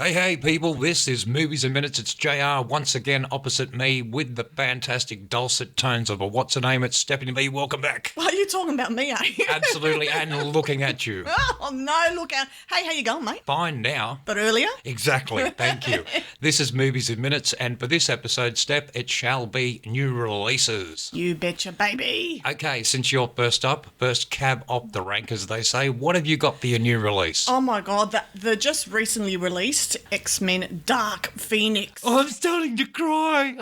Hey people, this is Movies and Minutes. It's JR once again opposite me with the fantastic dulcet tones of a what's-her-name. It's Steph B. Welcome back. Well, you're talking about me, are you? Absolutely, and looking at you. Oh, no, look out. Hey, how you going, mate? Fine now. But earlier? Exactly, thank you. This is Movies and Minutes, and for this episode, Steph, it shall be new releases. You betcha, baby. Okay, since you're first up, first cab off the rank, as they say, what have you got for your new release? Oh, my God, the just recently released X-Men Dark Phoenix. Oh, I'm starting to cry.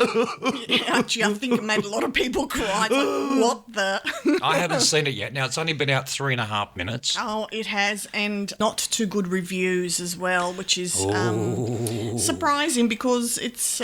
Actually, I think it made a lot of people cry. It's like, what the? I haven't seen it yet. Now, it's only been out 3.5 minutes. Oh, it has, and not too good reviews as well, which is surprising because it's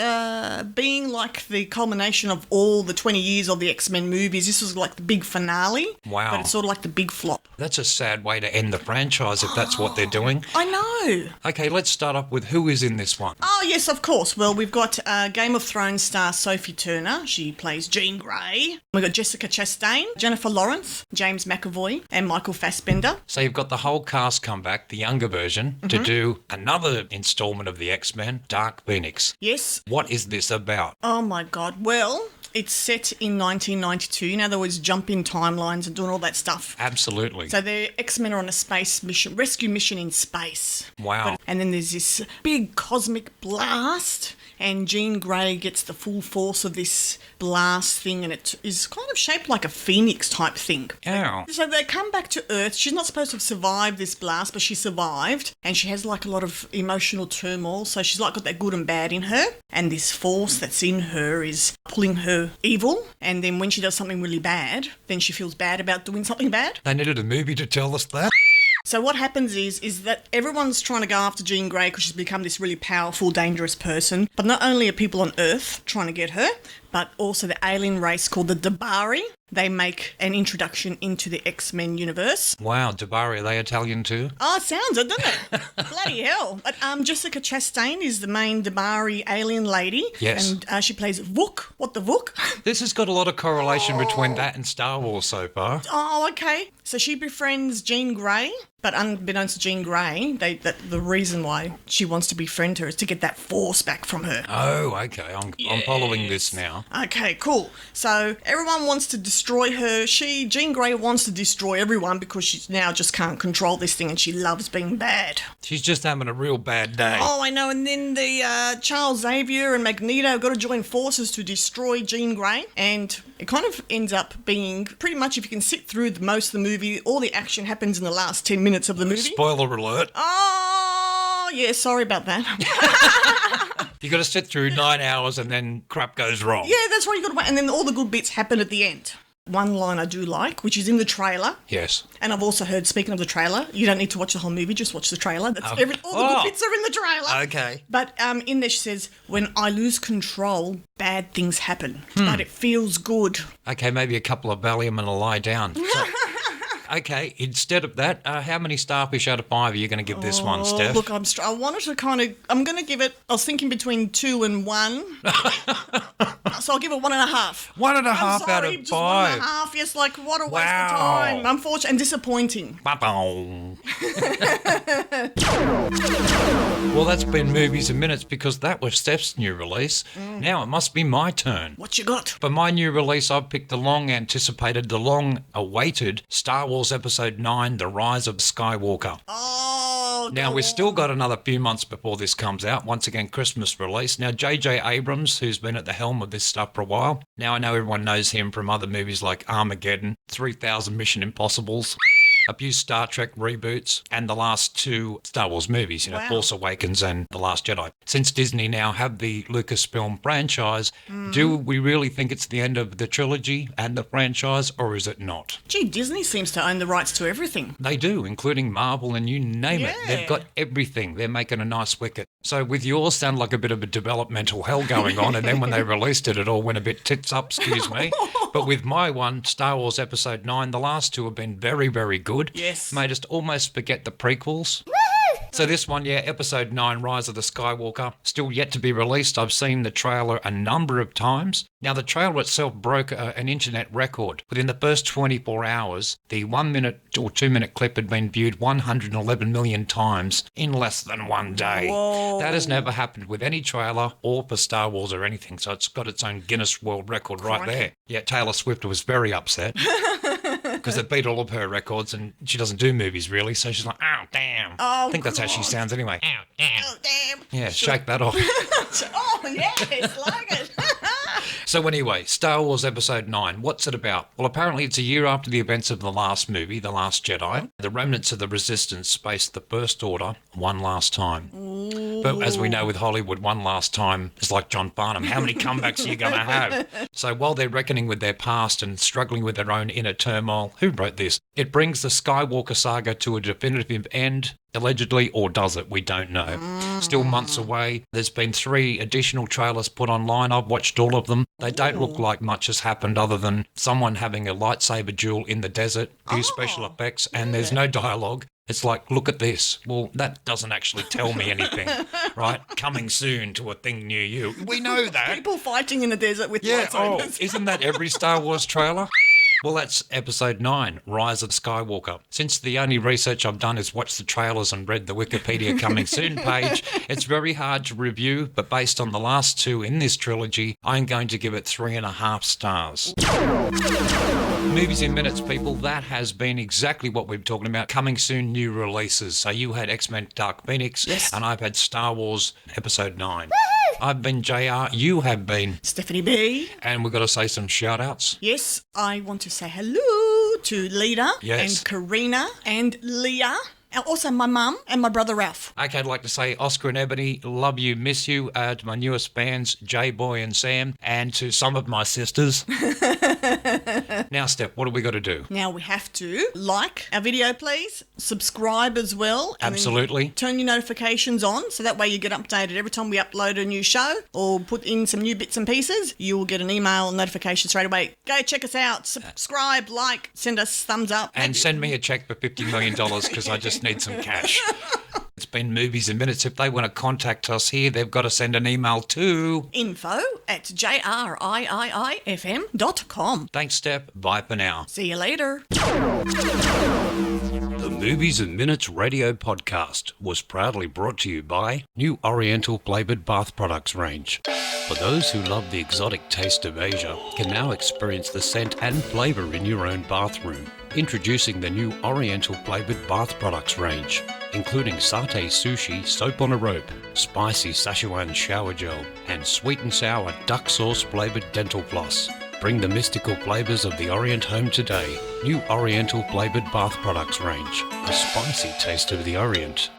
being like the culmination of all the 20 years of the X-Men movies. This was like the big finale. Wow. But it's sort of like the big flop. That's a sad way to end the franchise if that's what they're doing. I know. Okay, let's start off with who is in this one. Oh, yes, of course. Well, we've got Game of Thrones star Sophie Turner. She plays Jean Grey. We've got Jessica Chastain, Jennifer Lawrence, James McAvoy, and Michael Fassbender. So you've got the whole cast come back, the younger version, to do another instalment of the X-Men, Dark Phoenix. Yes. What is this about? Oh, my God. Well, it's set in 1992. In other words, jump in timelines and doing all that stuff. Absolutely. So the X-Men are on a space mission, rescue mission in space. Wow. And then there's this big cosmic blast, and Jean Grey gets the full force of this blast thing, and it is kind of shaped like a phoenix type thing. Ow. So they come back to Earth. She's not supposed to have survived this blast, but she survived, and she has like a lot of emotional turmoil. So she's like got that good and bad in her, and this force that's in her is pulling her evil. And then when she does something really bad, then she feels bad about doing something bad. They needed a movie to tell us that. So what happens is that everyone's trying to go after Jean Grey because she's become this really powerful, dangerous person. But not only are people on Earth trying to get her, but also the alien race called the Dabari. They make an introduction into the X-Men universe. Wow, Dabari, are they Italian too? Oh, it sounds it, doesn't it? Bloody hell. But Jessica Chastain is the main Dabari alien lady. Yes. And she plays Vuk. What the Vuk? This has got a lot of correlation between that and Star Wars so far. Oh, okay. So she befriends Jean Grey, but unbeknownst to Jean Grey, the reason why she wants to befriend her is to get that force back from her. Oh, okay. I'm following this now. Okay, cool. So everyone wants to destroy her. Jean Grey wants to destroy everyone because she now just can't control this thing and she loves being bad. She's just having a real bad day. Oh, I know. And then the Charles Xavier and Magneto have got to join forces to destroy Jean Grey. And it kind of ends up being pretty much, if you can sit through most of the movie, all the action happens in the last 10 minutes of the movie. Spoiler alert. Oh, yeah, sorry about that. You got to sit through 9 hours and then crap goes wrong. Yeah, that's right. You got to wait. And then all the good bits happen at the end. One line I do like, which is in the trailer. Yes. And I've also heard, speaking of the trailer, you don't need to watch the whole movie, just watch the trailer. All the good bits are in the trailer. Okay. But in there she says, when I lose control, bad things happen. But it feels good. Okay, maybe a couple of Valium and a lie down. So, okay, instead of that, how many starfish out of 5 are you going to give this one, Steph? Look, I wanted to I'm going to give it, I was thinking between 2 and 1. So I'll give it 1.5. 1.5 out of 5. Just 1.5. Yes, like, what a waste of time. Unfortunate and disappointing. Well, that's been Movies and Minutes because that was Steph's new release. Now it must be my turn. What you got? For my new release, I've picked the long-anticipated, the long-awaited Star Wars Episode 9, The Rise of Skywalker. Oh, now, we've still got another few months before this comes out. Once again, Christmas release. Now, J.J. Abrams, who's been at the helm of this stuff for a while. Now, I know everyone knows him from other movies like Armageddon, 3,000 Mission Impossibles, a few Star Trek reboots, and the last 2 Star Wars movies, Force Awakens and The Last Jedi. Since Disney now have the Lucasfilm franchise, do we really think it's the end of the trilogy and the franchise, or is it not? Gee, Disney seems to own the rights to everything. They do, including Marvel and you name it. They've got everything. They're making a nice wicket. So with yours, sound like a bit of a developmental hell going on, and then when they released it, it all went a bit tits up, excuse me. But with my one, Star Wars Episode 9, the last 2 have been very, very good. Hollywood. Yes. Made us almost forget the prequels. So this one, episode 9, Rise of the Skywalker, still yet to be released. I've seen the trailer a number of times. Now, the trailer itself broke an internet record. Within the first 24 hours, the 1 minute or 2 minute clip had been viewed 111 million times in less than one day. Whoa. That has never happened with any trailer or for Star Wars or anything, so it's got its own Guinness World Record right there. Yeah, Taylor Swift was very upset. Because it beat all of her records, and she doesn't do movies really, so she's like, oh, damn. Oh, I think that's how she sounds anyway. Oh, damn. Oh, damn. Yeah, shake that off. Oh, yes, like it. So anyway, Star Wars Episode 9, what's it about? Well, apparently it's a year after the events of the last movie, The Last Jedi. The remnants of the Resistance face the First Order one last time. Ooh. But as we know with Hollywood, one last time is like John Farnham. How many comebacks are you going to have? So while they're reckoning with their past and struggling with their own inner turmoil, who wrote this? It brings the Skywalker saga to a definitive end. Allegedly, or does it? We don't know. Still months away. There's been 3 additional trailers put online. I've watched all of them. They don't look like much has happened other than someone having a lightsaber duel in the desert, few special effects, and there's no dialogue. It's like, look at this. Well, that doesn't actually tell me anything, right? Coming soon to a thing near you. We know that. People fighting in the desert with lightsabers. Isn't that every Star Wars trailer? Well, that's episode 9, Rise of Skywalker. Since the only research I've done is watch the trailers and read the Wikipedia coming soon page, it's very hard to review, but based on the last 2 in this trilogy, I'm going to give it 3.5 stars. Movies in minutes, people. That has been exactly what we've been talking about. Coming soon, new releases. So you had X-Men Dark Phoenix, yes, and I've had Star Wars Episode 9. I've been JR, you have been Stephanie B. And we've got to say some shout-outs. Yes, I want to say hello to Lita and Karina and Leah. And also my mum and my brother Ralph. Okay, I'd like to say Oscar and Ebony, love you, miss you. To my newest fans, J-Boy and Sam, and to some of my sisters. Now, Steph, what do we got to do? Now we have to like our video, please. Subscribe as well. Absolutely. Turn your notifications on so that way you get updated every time we upload a new show or put in some new bits and pieces. You will get an email notification straight away. Go check us out. Subscribe, like, send us thumbs up. And send me a check for $50 million because I just need some cash. It's been Movies in Minutes. If they want to contact us here, they've got to send an email to info@jriiFM.com. Thanks, Steph. Bye for now. See you later. The Movies in Minutes radio podcast was proudly brought to you by new Oriental flavoured bath products range. For those who love the exotic taste of Asia, can now experience the scent and flavour in your own bathroom. Introducing the new Oriental flavoured bath products range, including SATAY Sushi Soap on a Rope, Spicy SICHUAN Shower Gel, and Sweet and Sour Duck Sauce flavoured Dental Floss. Bring the mystical flavours of the Orient home today. New Oriental flavoured bath products range, the spicy taste of the Orient.